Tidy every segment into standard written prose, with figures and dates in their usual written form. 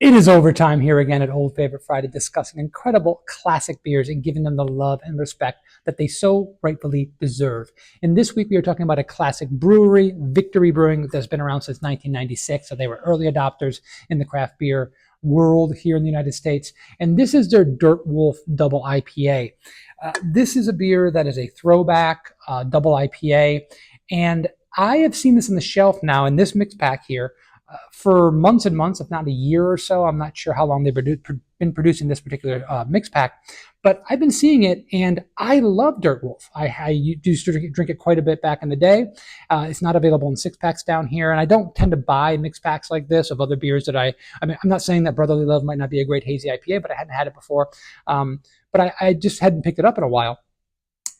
It is overtime here again at Old Favorite Friday, discussing incredible classic beers and giving them the love and respect that they so rightfully deserve. And this week we are talking about a classic brewery, Victory Brewing, that's been around since 1996. So they were early adopters in the craft beer world here in the United States. And this is their DirtWolf Double IPA. This is a beer that is a throwback Double IPA. And I have seen this on the shelf now in this mix pack here for months and months, if not a year or so. I'm not sure how long they've been producing this particular mix pack, but I've been seeing it, and I love DirtWolf. I used to drink it quite a bit back in the day. It's not available in six packs down here, and I don't tend to buy mix packs like this of other beers that I mean, I'm not saying that Brotherly Love might not be a great hazy IPA, but I hadn't had it before. But I just hadn't picked it up in a while.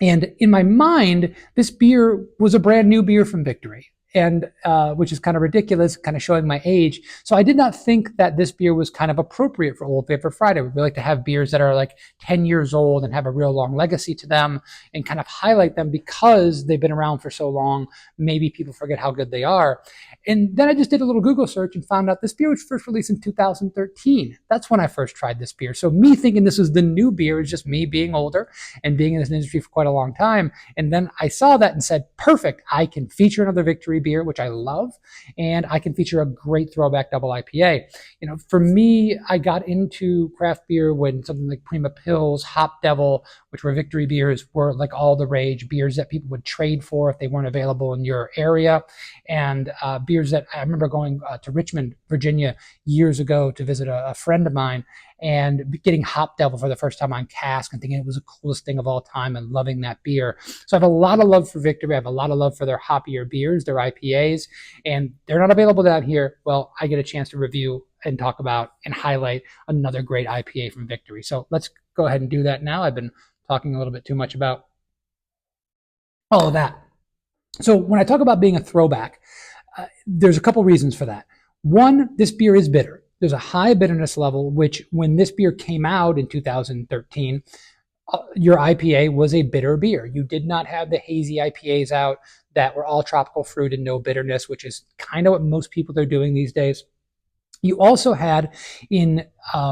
And in my mind, this beer was a brand new beer from Victory, and which is kind of ridiculous, kind of showing my age. So I did not think that this beer was kind of appropriate for Old Favorite Friday. We like to have beers that are like 10 years old and have a real long legacy to them and kind of highlight them because they've been around for so long. Maybe people forget how good they are. And then I just did a little Google search and found out this beer was first released in 2013. That's when I first tried this beer. So me thinking this was the new beer is just me being older and being in this industry for quite a long time. And then I saw that and said, perfect, I can feature another Victory beer, which I love, and I can feature a great throwback Double IPA. You know, for me, I got into craft beer when something like Prima Pils, Hop Devil, which were Victory beers, were like all the rage, beers that people would trade for if they weren't available in your area, and beers that I remember going to Richmond, Virginia years ago to visit a friend of mine, and getting Hop Devil for the first time on cask and thinking it was the coolest thing of all time and loving that beer. So I have a lot of love for Victory. I have a lot of love for their hoppier beers, their IPAs, and they're not available down here. Well, I get a chance to review and talk about and highlight another great IPA from Victory. So let's go ahead and do that now. I've been talking a little bit too much about all of that. So when I talk about being a throwback, there's a couple reasons for that. One, this beer is bitter. There's a high bitterness level, which when this beer came out in 2013, your IPA was a bitter beer. You did not have the hazy IPAs out that were all tropical fruit and no bitterness, which is kind of what most people are doing these days. You also had in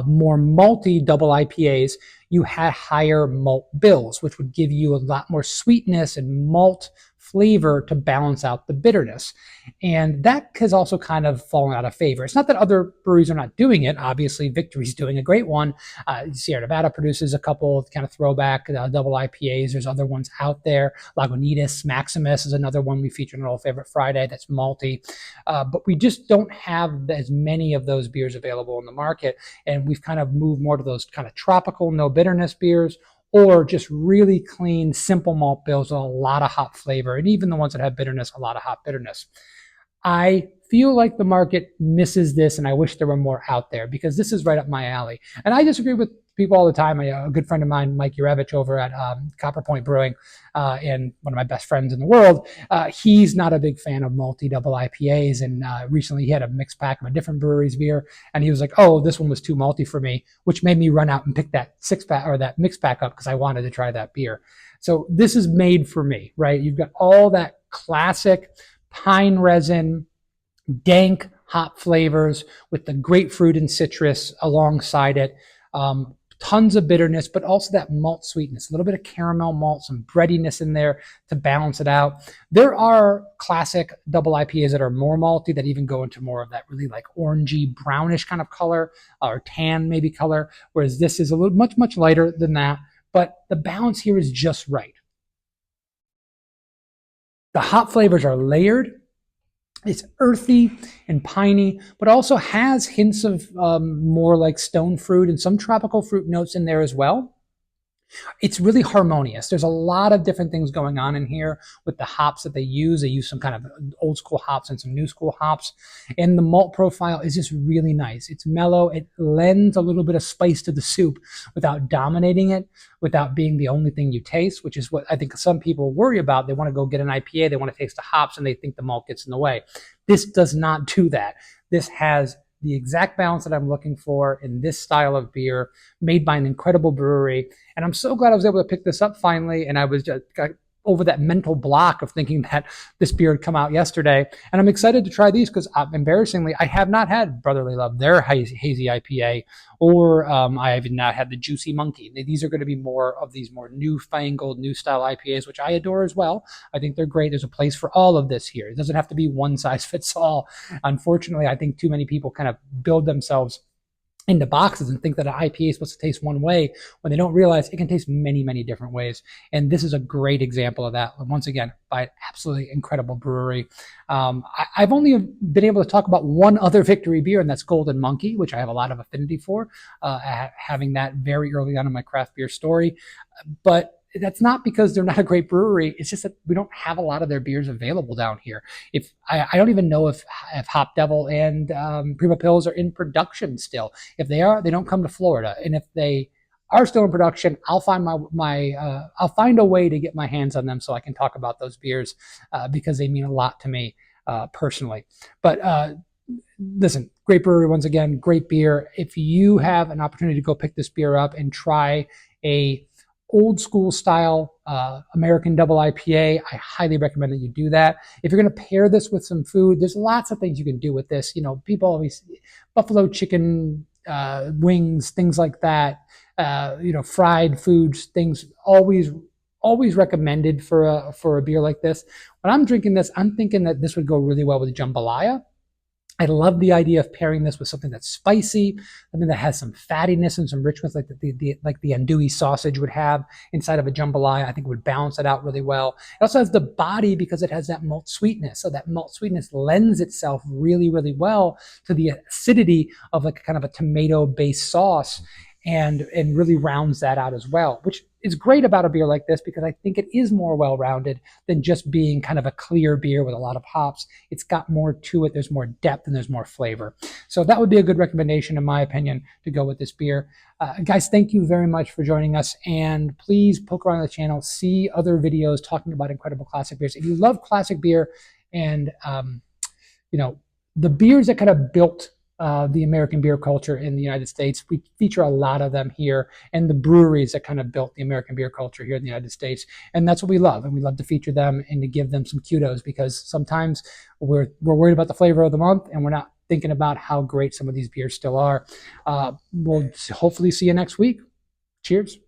more malty double IPAs, you had higher malt bills, which would give you a lot more sweetness and malt flavor to balance out the bitterness. And that has also kind of fallen out of favor. It's not that other breweries are not doing it. Obviously, Victory's doing a great one. Sierra Nevada produces a couple of kind of throwback double IPAs. There's other ones out there. Lagunitas, Maximus is another one we featured on Old Favorite Friday that's malty. But we just don't have as many of those beers available in the market. And we've kind of moved more to those kind of tropical, no bitterness beers, or just really clean, simple malt bills with a lot of hop flavor. And even the ones that have bitterness, a lot of hop bitterness. I feel like the market misses this, and I wish there were more out there because this is right up my alley. And I disagree with people all the time. A good friend of mine, Mike Urevich over at Copper Point Brewing, and one of my best friends in the world, he's not a big fan of malty double IPAs. And recently he had a mixed pack of a different brewery's beer, and he was like, "Oh, this one was too malty for me," which made me run out and pick that six pack or that mixed pack up because I wanted to try that beer. So this is made for me, right? You've got all that classic pine resin, dank hop flavors with the grapefruit and citrus alongside it. Tons of bitterness, but also that malt sweetness, a little bit of caramel malt, some breadiness in there to balance it out. There are classic double IPAs that are more malty that even go into more of that really like orangey, brownish kind of color or tan maybe color, whereas this is a little much lighter than that. But the balance here is just right. The hop flavors are layered. It's earthy and piney, but also has hints of more like stone fruit and some tropical fruit notes in there as well. It's really harmonious. There's a lot of different things going on in here with the hops that they use. They use some kind of old school hops and some new school hops. And the malt profile is just really nice. It's mellow. It lends a little bit of spice to the soup without dominating it, without being the only thing you taste, which is what I think some people worry about. They want to go get an IPA. They want to taste the hops and they think the malt gets in the way. This does not do that. This has the exact balance that I'm looking for in this style of beer made by an incredible brewery. And I'm so glad I was able to pick this up finally. And I was just over that mental block of thinking that this beer had come out yesterday. And I'm excited to try these because embarrassingly, I have not had Brotherly Love, their hazy IPA, or I have not had the Juicy Monkey. These are going to be more of these more newfangled, new style IPAs, which I adore as well. I think they're great. There's a place for all of this here. It doesn't have to be one size fits all. Unfortunately, I think too many people kind of build themselves into boxes and think that an IPA is supposed to taste one way when they don't realize it can taste many, many different ways. And this is a great example of that. Once again, by an absolutely incredible brewery. I've only been able to talk about one other Victory beer, and that's Golden Monkey, which I have a lot of affinity for, having that very early on in my craft beer story. But that's not because they're not a great brewery. It's just that we don't have a lot of their beers available down here. If I don't even know if Hop Devil and Prima Pils are in production still. If they are, they don't come to Florida. And if they are still in production, I'll find I'll find a way to get my hands on them so I can talk about those beers because they mean a lot to me personally. But listen, great brewery once again, great beer. If you have an opportunity to go pick this beer up and try a old school style American double IPA, I highly recommend that you do that. If you're going to pair this with some food, there's lots of things you can do with this. You know, people always, buffalo chicken wings, things like that, you know, fried foods, things always recommended for a beer like this. When I'm drinking this, I'm thinking that this would go really well with jambalaya. I love the idea of pairing this with something that's spicy, something that has some fattiness and some richness, like the andouille sausage would have inside of a jambalaya. I think it would balance it out really well. It also has the body because it has that malt sweetness. So that malt sweetness lends itself really, really well to the acidity of like kind of a tomato-based sauce, and really rounds that out as well, which is great about a beer like this because I think it is more well-rounded than just being kind of a clear beer with a lot of hops. It's got more to it. There's more depth and there's more flavor. So that would be a good recommendation, in my opinion, to go with this beer. Guys, thank you very much for joining us. And please poke around the channel, see other videos talking about incredible classic beers. If you love classic beer and, you know, the beers that kind of built the American beer culture in the United States. We feature a lot of them here, and the breweries that kind of built the American beer culture here in the United States. And that's what we love. And we love to feature them and to give them some kudos because sometimes we're worried about the flavor of the month and we're not thinking about how great some of these beers still are. We'll hopefully see you next week. Cheers.